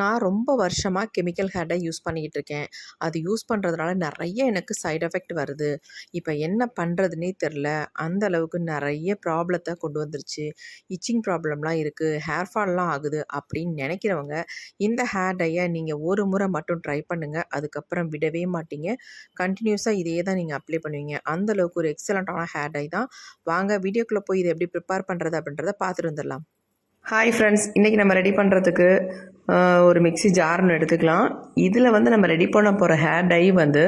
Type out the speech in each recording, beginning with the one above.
நான் ரொம்ப வருஷமா கெமிக்கல் ஹேர் டை யூஸ் பண்ணிக்கிட்டு இருக்கேன். அது யூஸ் பண்றதுனால நெறைய எனக்கு சைட் எஃபெக்ட் வருது. இப்ப என்ன பண்றதுன்னே தெர்ல. அந்த அளவுக்கு நெறைய ப்ராப்ளத்த கொண்டு வந்துருச்சு. இச்சிங் ப்ராப்ளம்லாம் இருக்கு. ஹேர் ஃபால்லாம் ஆகுது அப்படின்னு நெனைக்கிறவங்க, இந்த ஹேர் டைய நீங்க ஒரு முறை மட்டும் ட்ரை பண்ணுங்க. அதுக்கப்புறம் விடவே மாட்டீங்க. கன்டினியூஸா இதே தான் நீங்க அப்ளை பண்ணுவீங்க. அந்த அளவுக்கு ஒரு எக்ஸலன்ட்டான ஹேர் டை தான். வாங்க வீடியோக்குள்ள போய் இத எப்படி ப்ரிப்பேர் பண்றது அப்படின்றத பார்த்துட்டு வந்துரலாம். ஹாய் ஃப்ரெண்ட்ஸ், இன்றைக்கி நம்ம ரெடி பண்ணுறதுக்கு ஒரு மிக்ஸி ஜார்னு எடுத்துக்கலாம். இதில் வந்து நம்ம ரெடி பண்ண போகிற ஹேர் டை வந்து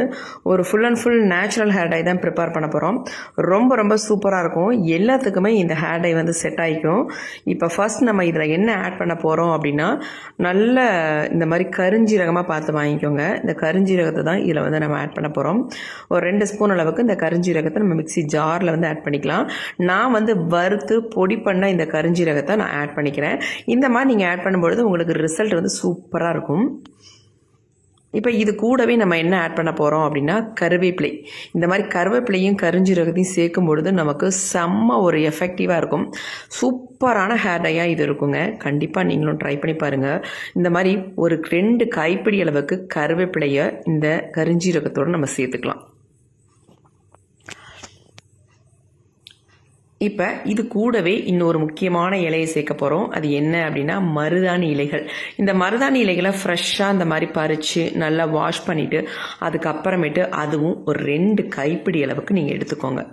ஒரு full and full natural hair dye தான் ப்ரிப்பேர் பண்ண போகிறோம். ரொம்ப ரொம்ப சூப்பராக இருக்கும். எல்லாத்துக்குமே இந்த ஹேர் டை வந்து செட் ஆகிக்கும். இப்போ ஃபர்ஸ்ட் நம்ம இதில் என்ன ஆட் பண்ண போகிறோம் அப்படின்னா, நல்ல இந்த மாதிரி கருஞ்சீரகமாக பார்த்து வாங்கிக்கோங்க. இந்த கருஞ்சீரகத்தை தான் இதில் வந்து நம்ம ஆட் பண்ண போகிறோம். ஒரு 2 ஸ்பூன் அளவுக்கு இந்த கருஞ்சீரகத்தை நம்ம மிக்ஸி ஜாரில் வந்து ஆட் பண்ணிக்கலாம். நான் வந்து வறுத்து பொடி பண்ண இந்த கருஞ்சீரகத்தை நான் ஆட் பண்ணிக்கிறேன். இந்த மாதிரி நீங்கள் ஆட் பண்ணும்பொழுது உங்களுக்கு ரிசல்ட் வந்து சூப்பராக இருக்கும். இப்போ இது கூடவே நம்ம என்ன ஆட் பண்ண போகிறோம் அப்படின்னா, கருவேப்பிலை. இந்த மாதிரி கருவேப்பிலையும் கருஞ்சீரகத்தையும் சேர்க்கும் பொழுது நமக்கு செம்ம ஒரு எஃபெக்டிவாக இருக்கும். சூப்பரான ஹேர் டையாக இது இருக்குங்க. கண்டிப்பாக நீங்களும் ட்ரை பண்ணி பாருங்கள். இந்த மாதிரி ஒரு 2 கைப்பிடி அளவுக்கு கருவேப்பிலையை இந்த கருஞ்சீரகத்தோடு நம்ம சேர்த்துக்கலாம். இப்போ இது கூடவே இன்னொரு முக்கியமான இலையை சேர்க்க போகிறோம். அது என்ன அப்படின்னா, மருதாணி இலைகள். இந்த மருதாணி இலைகளை ஃப்ரெஷ்ஷாக இந்த மாதிரி பறித்து நல்லா வாஷ் பண்ணிவிட்டு அதுக்கப்புறமேட்டு அதுவும் ஒரு 2 கைப்பிடி அளவுக்கு நீங்கள் எடுத்துக்கோங்க.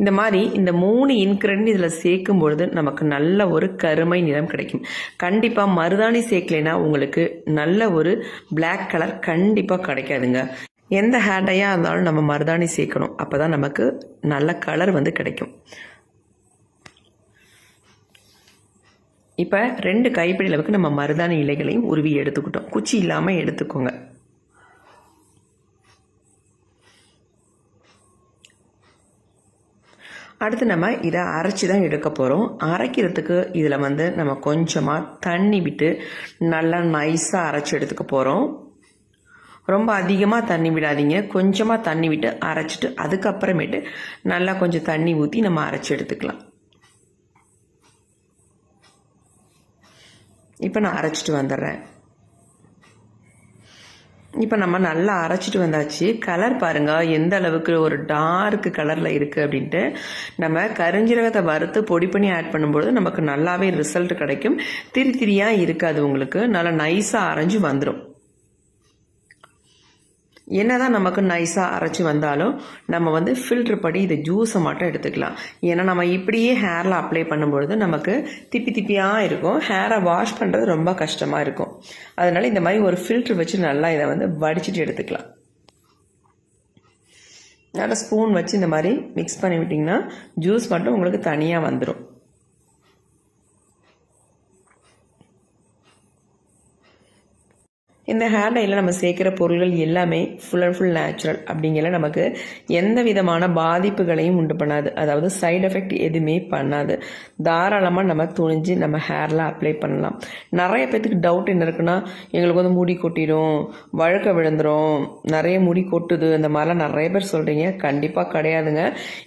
இந்த மாதிரி இந்த 3 இன்க்ரெடியன்ட் இதில் சேர்க்கும் பொழுது நமக்கு நல்ல ஒரு கருமை நிறம் கிடைக்கும். கண்டிப்பாக மருதாணி சேர்க்கலைன்னா உங்களுக்கு நல்ல ஒரு பிளாக் கலர் கண்டிப்பாக கிடைக்காதுங்க. எந்த ஹேர் டையாக இருந்தாலும் நம்ம மருதாணி சேர்க்கணும். அப்போ தான் நமக்கு நல்ல கலர் வந்து கிடைக்கும். இப்போ 2 கைப்பிடி அளவுக்கு நம்ம மருதாணி இலைகளையும் உருவி எடுத்துக்கிட்டோம். குச்சி இல்லாமல் எடுத்துக்கோங்க. அடுத்து நம்ம இதை அரைச்சி தான் எடுக்க போகிறோம். அரைக்கிறதுக்கு இதில் வந்து நம்ம கொஞ்சமாக தண்ணி விட்டு நல்லா நைஸாக அரைச்சி எடுத்துக்க போகிறோம். ரொம்ப அதிகமாக தண்ணி விடாதீங்க. கொஞ்சமாக தண்ணி விட்டு அரைச்சிட்டு அதுக்கப்புறமேட்டு நல்லா கொஞ்சம் தண்ணி ஊற்றி நம்ம அரைச்சி எடுத்துக்கலாம். இப்போ நான் அரைச்சிட்டு வந்துடுறேன். இப்போ நம்ம நல்லா அரைச்சிட்டு வந்தாச்சு. கலர் பாருங்கள் எந்த அளவுக்கு ஒரு டார்க் கலரில் இருக்குது அப்படின்ட்டு. நம்ம கருஞ்சீரகத்தை வறுத்து பொடி பண்ணி ஆட் பண்ணும்போது நமக்கு நல்லாவே ரிசல்ட் கிடைக்கும். திரியாக இருக்காது, உங்களுக்கு நல்லா நைஸாக அரைஞ்சி வந்துடும். என்னதான் நமக்கு நைஸாக அரைச்சி வந்தாலும் நம்ம வந்து ஃபில்ட்ரு பண்ணி இதை ஜூஸை மட்டும் எடுத்துக்கலாம். ஏன்னா நம்ம இப்படியே ஹேரில் அப்ளை பண்ணும்பொழுது நமக்கு திப்பியாக இருக்கும். ஹேரை வாஷ் பண்ணுறது ரொம்ப கஷ்டமாக இருக்கும். அதனால இந்த மாதிரி ஒரு ஃபில்ட்ரு வச்சு நல்லா இதை வந்து வடிச்சிட்டு எடுத்துக்கலாம். நல்லா ஸ்பூன் வச்சு இந்த மாதிரி மிக்ஸ் பண்ணி விட்டிங்கன்னா ஜூஸ் மட்டும் உங்களுக்கு தனியாக வந்துடும். இந்த ஹேர் டையில் நம்ம சேர்க்குற பொருள்கள் எல்லாமே ஃபுல் அண்ட் ஃபுல் நேச்சுரல் அப்படிங்கிற நமக்கு எந்த விதமான பாதிப்புகளையும் உண்டு பண்ணாது. அதாவது சைடு எஃபெக்ட் எதுவுமே பண்ணாது. தாராளமாக நம்ம துணிஞ்சு நம்ம ஹேரில் அப்ளை பண்ணலாம். நிறைய பேத்துக்கு டவுட் என்ன இருக்குன்னா, எங்களுக்கு வந்து முடி கொட்டிடும், வழுக்க விழுந்துடும், நிறைய முடி கொட்டுது, அந்த மாதிரிலாம் நிறைய பேர் சொல்கிறீங்க. கண்டிப்பாக கிடையாதுங்க.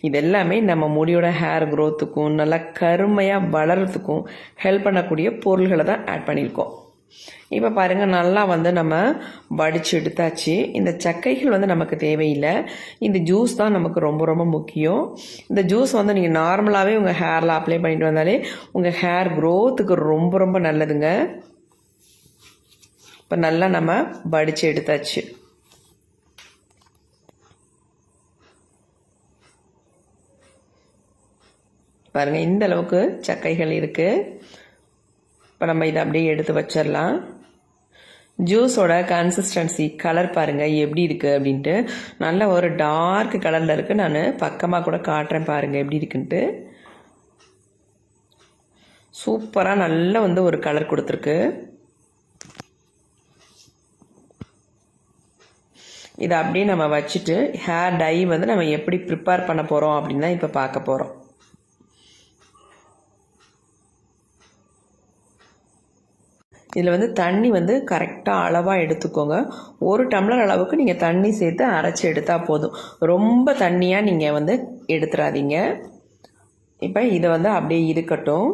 இது எல்லாமே நம்ம முடியோட ஹேர் க்ரோத்துக்கும் நல்லா கருமையாக வளர்கிறதுக்கும் ஹெல்ப் பண்ணக்கூடிய பொருள்களை தான் ஆட் பண்ணியிருக்கோம். இப்போ பாருங்கள், நல்லா வந்து நம்ம வடித்து எடுத்தாச்சு. இந்த சக்கைகள் வந்து நமக்கு தேவையில்லை. இந்த ஜூஸ் தான் நமக்கு ரொம்ப ரொம்ப முக்கியம். இந்த ஜூஸ் வந்து நீங்கள் நார்மலாகவே உங்கள் ஹேரில் அப்ளை பண்ணிட்டு வந்தாலே உங்கள் ஹேர் க்ரோத்துக்கு ரொம்ப ரொம்ப நல்லதுங்க. இப்போ நல்லா நம்ம வடித்து எடுத்தாச்சு. பாருங்கள், இந்த அளவுக்கு சக்கைகள் இருக்குது. இப்போ நம்ம இதை அப்படியே எடுத்து வச்சிடலாம். ஜூஸோட கன்சிஸ்டன்சி கலர் பாருங்கள் எப்படி இருக்குது அப்படின்ட்டு. நல்ல ஒரு டார்க் கலரில் இருக்குது. நான் பக்கமாக கூட காட்டுறேன் பாருங்கள் எப்படி இருக்குன்ட்டு. சூப்பராக நல்ல வந்து ஒரு கலர் கொடுத்துருக்கு. இதை அப்படியே நம்ம வச்சுட்டு ஹேர் டை வந்து நம்ம எப்படி ப்ரிப்பேர் பண்ண போகிறோம் அப்படின்னு தான் இப்போ பார்க்க போகிறோம். இதில் வந்து தண்ணி வந்து கரெக்டாக அளவாக எடுத்துக்கோங்க. 1 டம்ளர் அளவுக்கு நீங்கள் தண்ணி சேர்த்து அரைச்சி எடுத்தால் போதும். ரொம்ப தண்ணியாக நீங்கள் வந்து எடுத்துடாதீங்க. இப்போ இதை வந்து அப்படியே இருக்கட்டும்.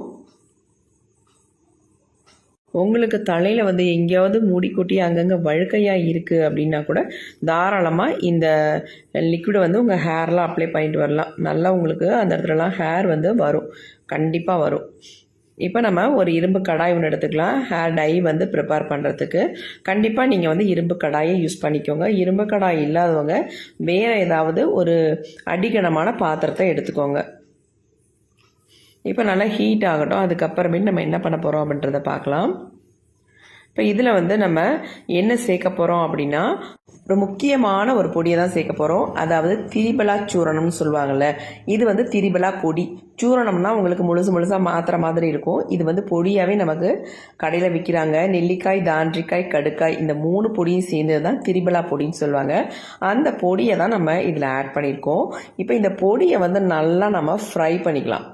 உங்களுக்கு தலையில் வந்து எங்கேயாவது மூடி கொட்டி அங்கங்கே வழுக்கையாக இருக்குது அப்படின்னா கூட தாராளமாக இந்த லிக்விடை வந்து உங்கள் ஹேர்லாம் அப்ளை பண்ணிட்டு வரலாம். நல்லா உங்களுக்கு அந்த இடத்துலலாம் ஹேர் வந்து வரும், கண்டிப்பாக வரும். இப்போ நம்ம ஒரு இரும்பு கடாய் ஒன்று எடுத்துக்கலாம். ஹேர் டை வந்து ப்ரிப்பேர் பண்ணுறதுக்கு கண்டிப்பாக நீங்கள் வந்து இரும்பு கடாயை யூஸ் பண்ணிக்கோங்க. இரும்பு கடாய் இல்லாதவங்க வேறு ஏதாவது ஒரு அடிகனமான பாத்திரத்தை எடுத்துக்கோங்க. இப்போ நல்லா ஹீட் ஆகட்டும். அதுக்கப்புறமேட்டு நம்ம என்ன பண்ண போகிறோம் அப்படின்றத பார்க்கலாம். இப்போ இதில் வந்து நம்ம என்ன சேர்க்க போகிறோம் அப்படின்னா, ஒரு முக்கியமான ஒரு பொடியை தான் சேர்க்க போகிறோம். அதாவது திரிபலா சூரணம்னு சொல்லுவாங்கள்ல, இது வந்து திரிபலா பொடி. சூரணம்னா உங்களுக்கு முழுசாக மாத்திரை மாதிரி இருக்கும். இது வந்து பொடியாகவே நமக்கு கடையில் விற்கிறாங்க. நெல்லிக்காய், தாண்டிக்காய், கடுக்காய் இந்த 3 பொடியும் சேர்ந்தது தான் திரிபலா பொடின்னு சொல்லுவாங்க. அந்த பொடியை தான் நம்ம இதில் ஆட் பண்ணியிருக்கோம். இப்போ இந்த பொடியை வந்து நல்லா நம்ம ஃப்ரை பண்ணிக்கலாம்.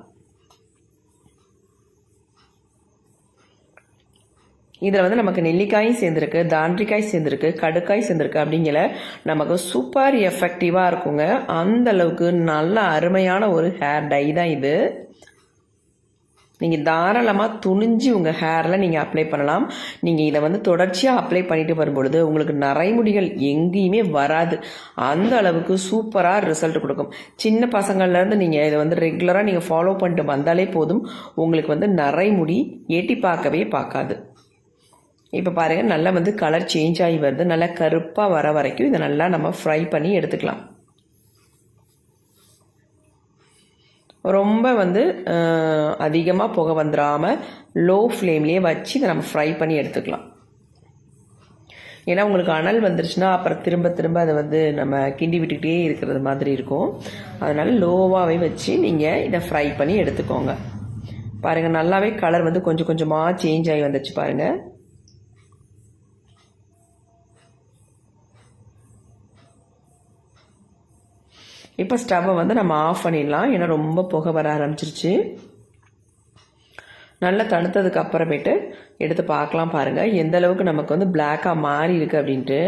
இதில் வந்து நமக்கு நெல்லிக்காயும் சேர்ந்துருக்கு, தாண்டிக்காய் சேர்ந்துருக்கு, கடுக்காய் சேர்ந்துருக்கு. அப்படிங்கிற நமக்கு சூப்பர் எஃபெக்டிவாக இருக்குங்க. அந்த அளவுக்கு நல்ல அருமையான ஒரு ஹேர் டை தான் இது. நீங்கள் தாராளமாக துணிஞ்சு உங்கள் ஹேரில் நீங்கள் அப்ளை பண்ணலாம். நீங்கள் இதை வந்து தொடர்ச்சியாக அப்ளை பண்ணிட்டு வரும்பொழுது உங்களுக்கு நரைமுடிகள் எங்கேயுமே வராது. அந்த அளவுக்கு சூப்பராக ரிசல்ட் கொடுக்கும். சின்ன பசங்கள்லேருந்து நீங்கள் இதை வந்து ரெகுலராக நீங்கள் ஃபாலோ பண்ணிட்டு வந்தாலே போதும், உங்களுக்கு வந்து நரைமுடி எட்டி பார்க்கவே பார்க்காது. இப்போ பாருங்கள், நல்லா வந்து கலர் சேஞ்ச் ஆகி வருது. நல்லா கருப்பாக வர வரைக்கும் இதை நல்லா நம்ம ஃப்ரை பண்ணி எடுத்துக்கலாம். ரொம்ப வந்து அதிகமாக புகை வந்துடாமல் லோ ஃப்ளேம்லேயே வச்சு இதை நம்ம ஃப்ரை பண்ணி எடுத்துக்கலாம். ஏன்னா உங்களுக்கு அனல் வந்துருச்சுன்னா அப்புறம் திரும்ப திரும்ப அதை வந்து நம்ம கிண்டி விட்டுக்கிட்டே இருக்கிறது மாதிரி இருக்கும். அதனால் லோவாகவே வச்சு நீங்கள் இதை ஃப்ரை பண்ணி எடுத்துக்கோங்க. பாருங்கள், நல்லாவே கலர் வந்து கொஞ்சம் கொஞ்சமாக சேஞ்ச் ஆகி வந்துச்சு பாருங்கள். இப்போ ஸ்டவ்வை வந்து நம்ம ஆஃப் பண்ணிடலாம். ஏன்னா ரொம்ப புகை வர ஆரம்பிச்சிருச்சு. நல்லா தணுத்ததுக்கு அப்புறமேட்டு எடுத்து பார்க்கலாம். பாருங்கள் எந்த அளவுக்கு நமக்கு வந்து பிளாக்காக மாறி இருக்குது அப்படின்ட்டு.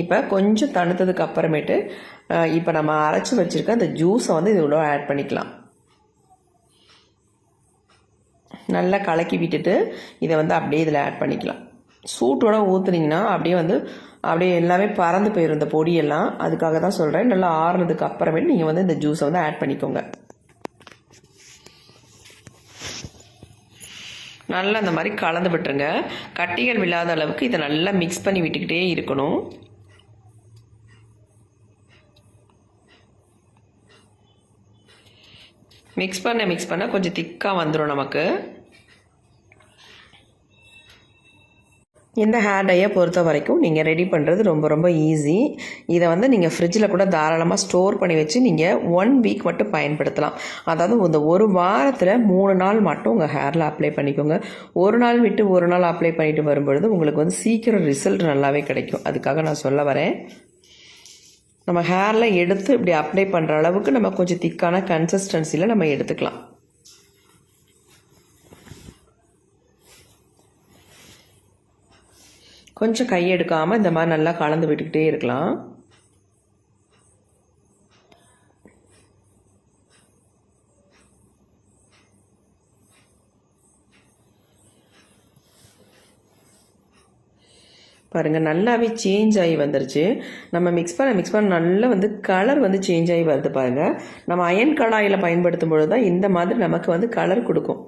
இப்போ கொஞ்சம் தணுத்ததுக்கு அப்புறமேட்டு இப்போ நம்ம அரைச்சி வச்சுருக்க அந்த ஜூஸை வந்து இதோட ஆட் பண்ணிக்கலாம். நல்லா கலக்கி விட்டுட்டு இதை வந்து அப்படியே இதில் ஆட் பண்ணிக்கலாம். சூட்டோட ஊற்றுனீங்கன்னா அப்படியே எல்லாமே பறந்து போயிடும் இந்த பொடியெல்லாம். அதுக்காக தான் சொல்கிறேன். நல்லா ஆறுனதுக்கு அப்புறமேட்டு நீங்கள் வந்து இந்த ஜூஸை வந்து ஆட் பண்ணிக்கோங்க. நல்லா இந்த மாதிரி கலந்து விட்டுருங்க. கட்டிகள் விழாத அளவுக்கு இதை நல்லா மிக்ஸ் பண்ணி விட்டுக்கிட்டே இருக்கணும். மிக்ஸ் பண்ண கொஞ்சம் திக்காக வந்துடும் நமக்கு. இந்த ஹேர் டையை பொறுத்த வரைக்கும் நீங்கள் ரெடி பண்ணுறது ரொம்ப ரொம்ப ஈஸி. இதை வந்து நீங்கள் ஃப்ரிட்ஜில் கூட தாராளமாக ஸ்டோர் பண்ணி வச்சு நீங்கள் 1 வீக் மட்டும் பயன்படுத்தலாம். அதாவது இந்த ஒரு வாரத்தில் 3 நாள் மட்டும் உங்கள் ஹேரில் அப்ளை பண்ணிக்கோங்க. ஒரு நாள் விட்டு ஒரு நாள் அப்ளை பண்ணிட்டு வரும்பொழுது உங்களுக்கு வந்து சீக்கிரம் ரிசல்ட் நல்லாவே கிடைக்கும். அதுக்காக நான் சொல்ல வரேன். நம்ம ஹேரில் எடுத்து இப்படி அப்ளை பண்ணுற அளவுக்கு நம்ம கொஞ்சம் திக்கான கன்சிஸ்டன்சியில் நம்ம எடுத்துக்கலாம். கொஞ்சம் கையெடுக்காமல் இந்த மாதிரி நல்லா கலந்து விட்டுக்கிட்டே இருக்கலாம். பாருங்கள், நல்லாவே சேஞ்ச் ஆகி வந்துருச்சு. நம்ம மிக்ஸ் பண்ண நல்லா வந்து கலர் வந்து சேஞ்ச் ஆகி வருது பாருங்கள். நம்ம அயன் கடாயில் பயன்படுத்தும் பொழுது தான் இந்த மாதிரி நமக்கு வந்து கலர் கொடுக்கும்.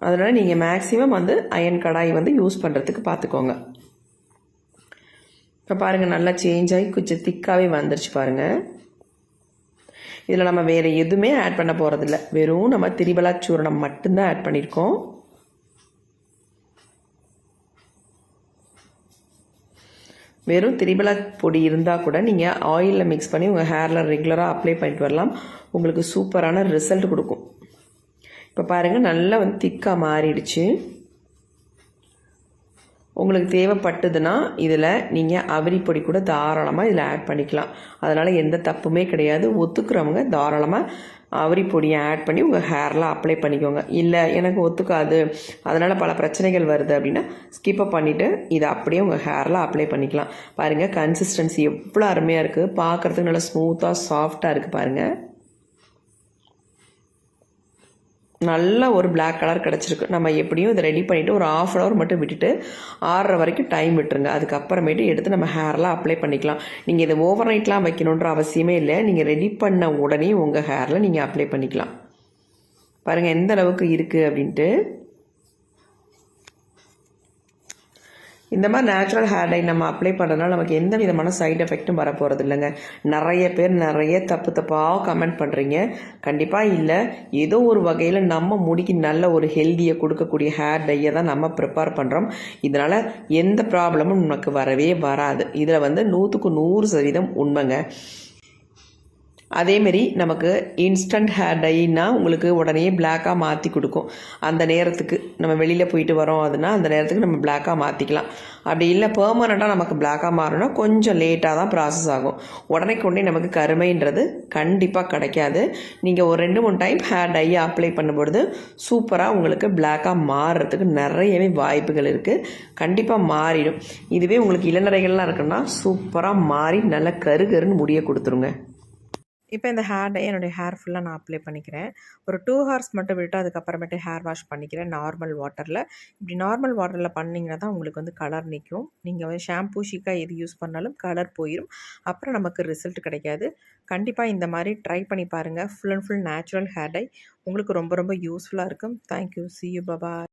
அதனால் நீங்கள் மேக்ஸிமம் வந்து அயன் கடாய் வந்து யூஸ் பண்ணுறதுக்கு பார்த்துக்கோங்க. இப்போ பாருங்கள், நல்லா சேஞ்ச் ஆகி கொஞ்சம் திக்காகவே வந்துருச்சு பாருங்கள். இதில் நம்ம வேறு எதுவுமே ஆட் பண்ண போகிறதில்ல. வெறும் நம்ம திரிபலா சூரணம் மட்டும்தான் ஆட் பண்ணியிருக்கோம். வெறும் திரிபலா பொடி இருந்தால் கூட நீங்கள் ஆயிலில் மிக்ஸ் பண்ணி உங்கள் ஹேரில் ரெகுலராக அப்ளை பண்ணிட்டு வரலாம். உங்களுக்கு சூப்பரான ரிசல்ட் கொடுக்கும். இப்போ பாருங்கள், நல்லா வந்து திக்காக மாறிடுச்சு. உங்களுக்கு தேவைப்பட்டதுன்னா இதில் நீங்கள் அவரி பொடி கூட தாராளமாக இதில் ஆட் பண்ணிக்கலாம். அதனால் எந்த தப்புமே கிடையாது. ஒத்துக்கிறவங்க தாராளமாக அவரி பொடியை ஆட் பண்ணி உங்கள் ஹேரில் அப்ளை பண்ணிக்கோங்க. இல்லை எனக்கு ஒத்துக்காது, அதனால் பல பிரச்சனைகள் வருது அப்படின்னா ஸ்கிப்பை பண்ணிவிட்டு இதை அப்படியே உங்கள் ஹேரில் அப்ளை பண்ணிக்கலாம். பாருங்கள், கன்சிஸ்டன்சி எவ்வளோ அருமையாக இருக்குது. பார்க்குறதுக்கு நல்லா ஸ்மூத்தாக சாஃப்டாக இருக்குது பாருங்கள். நல்ல ஒரு பிளாக் கலர் கிடச்சிருக்கு. நம்ம எப்படியும் இதை ரெடி பண்ணிவிட்டு ஒரு 1/2 hour மட்டும் விட்டுட்டு ஆறுற வரைக்கும் டைம் விட்டுருங்க. அதுக்கப்புறமேட்டு எடுத்து நம்ம ஹேர்லாம் அப்ளை பண்ணிக்கலாம். நீங்கள் இதை ஓவர் நைட்லாம் வைக்கணுன்ற அவசியமே இல்லை. நீங்கள் ரெடி பண்ண உடனே உங்கள் ஹேரில் நீங்கள் அப்ளை பண்ணிக்கலாம். பாருங்கள் எந்த அளவுக்கு இருக்குது அப்படின்ட்டு. இந்த மாதிரி நேச்சுரல் ஹேர் டை நம்ம அப்ளை பண்ணுறதுனால நமக்கு எந்த விதமான சைடு எஃபெக்ட்டும் வரப்போகிறது இல்லைங்க. நிறைய பேர் நிறைய தப்பாக கமெண்ட் பண்ணுறீங்க. கண்டிப்பாக இல்லை, ஏதோ ஒரு வகையில் நம்ம முடிக்கு நல்ல ஒரு ஹெல்தியை கொடுக்கக்கூடிய ஹேர் டையை தான் நம்ம ப்ரிப்பேர் பண்ணுறோம். இதனால் எந்த ப்ராப்ளமும் நமக்கு வரவே வராது. இதில் 100க்கு 100% உண்மைங்க. அதேமாரி நமக்கு இன்ஸ்டன்ட் ஹேர் டைனா உங்களுக்கு உடனே பிளாக்காக மாற்றி கொடுக்கும். அந்த நேரத்துக்கு நம்ம வெளியில் போயிட்டு வரோம் அதுனா அந்த நேரத்துக்கு நம்ம பிளாக்காக மாற்றிக்கலாம். அப்படி இல்லை பெர்மனண்ட்டாக நமக்கு பிளாக்காக மாறணும்னா கொஞ்சம் லேட்டாக தான் ப்ராசஸ் ஆகும். உடனே நமக்கு கருமைன்றது கண்டிப்பாக கிடைக்காது. நீங்கள் ஒரு 2-3 டைம் ஹேர் டையை அப்ளை பண்ணும்பொழுது சூப்பராக உங்களுக்கு பிளாக்காக மாறுறதுக்கு நிறையவே வாய்ப்புகள் இருக்குது. கண்டிப்பாக மாறிடும். இதுவே உங்களுக்கு இளநரைகள்லாம் இருக்குன்னா சூப்பராக மாறி நல்லா கருன்னு முடிய கொடுத்துருங்க. இப்போ இந்த ஹேர் டை என்னுடைய ஹேர் ஃபுல்லாக நான் அப்ளை பண்ணிக்கிறேன். ஒரு 2 hours மட்டும் விட்டு அதுக்கப்புறமேட்டு ஹேர் வாஷ் பண்ணிக்கிறேன் நார்மல் வாட்டரில். இப்படி நார்மல் வாட்டரில் பண்ணிங்கன்னா தான் உங்களுக்கு கலர் நிற்கும். நீங்கள் ஷாம்பூ ஷிக்கா எது யூஸ் பண்ணாலும் கலர் போயிடும். அப்புறம் நமக்கு ரிசல்ட் கிடைக்காது. கண்டிப்பாக இந்த மாதிரி ட்ரை பண்ணி பாருங்கள். Full and full natural hair dye உங்களுக்கு ரொம்ப ரொம்ப யூஸ்ஃபுல்லாக இருக்கும். Thank you. See you. Bye bye.